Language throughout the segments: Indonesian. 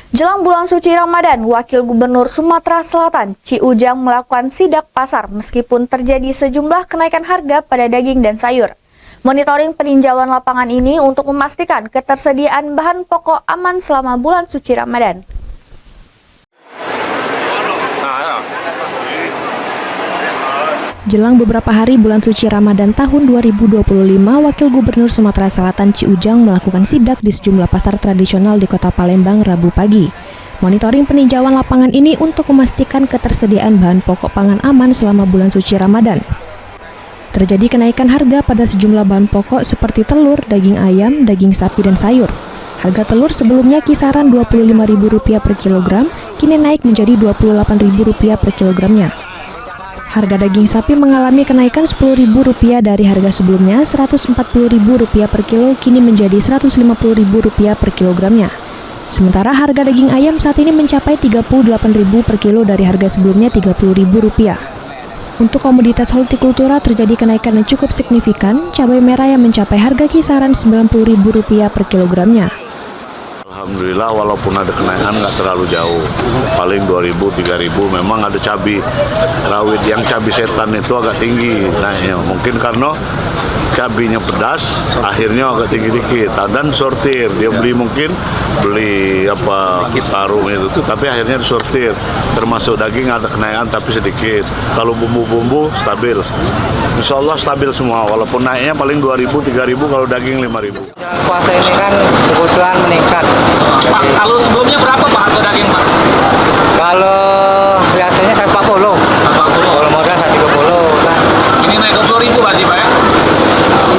Jelang bulan suci Ramadan, Wakil Gubernur Sumatera Selatan, Ci Ujang melakukan sidak pasar meskipun terjadi sejumlah kenaikan harga pada daging dan sayur. Monitoring peninjauan lapangan ini untuk memastikan ketersediaan bahan pokok aman selama bulan suci Ramadan. Jelang beberapa hari bulan suci Ramadan tahun 2025, Wakil Gubernur Sumatera Selatan Ci Ujang melakukan sidak di sejumlah pasar tradisional di Kota Palembang Rabu pagi. Monitoring peninjauan lapangan ini untuk memastikan ketersediaan bahan pokok pangan aman selama bulan suci Ramadan. Terjadi kenaikan harga pada sejumlah bahan pokok seperti telur, daging ayam, daging sapi, dan sayur. Harga telur sebelumnya kisaran Rp25.000 per kilogram, kini naik menjadi Rp28.000 per kilogramnya. Harga daging sapi mengalami kenaikan Rp10.000 dari harga sebelumnya Rp140.000 per kilo, kini menjadi Rp150.000 per kilogramnya. Sementara harga daging ayam saat ini mencapai Rp38.000 per kilo dari harga sebelumnya Rp30.000. Untuk komoditas hortikultura terjadi kenaikan yang cukup signifikan, cabai merah yang mencapai harga kisaran Rp90.000 per kilogramnya. Alhamdulillah, walaupun ada kenaikan nggak terlalu jauh, paling 2.000, 3.000. Memang ada cabai rawit yang cabai setan itu agak tinggi naiknya, mungkin karena cabainya pedas, akhirnya agak tinggi dikit. Dan sortir, dia beli karung itu, tapi akhirnya disortir. Termasuk daging ada kenaikan tapi sedikit. Kalau bumbu-bumbu stabil, insya Allah stabil semua. Walaupun naiknya paling 2.000, 3.000, kalau daging 5.000. Puasa ini kan kebutuhan meningkat. Pak, kalau sebelumnya berapa Pak harga daging Pak? Kalau biasanya 140. Kalau modal 130 kan. Ini naik 20.000 berarti Pak ya?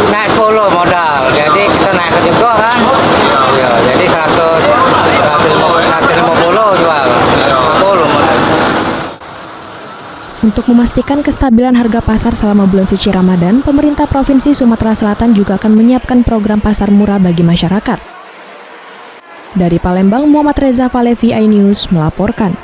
Naik 10 modal. Jadi kita naik juga kan. Iya, jadi 150 jual. 40 modal. Untuk memastikan kestabilan harga pasar selama bulan suci Ramadan, pemerintah Provinsi Sumatera Selatan juga akan menyiapkan program pasar murah bagi masyarakat. Dari Palembang, Muhammad Reza Falevi, iNews melaporkan.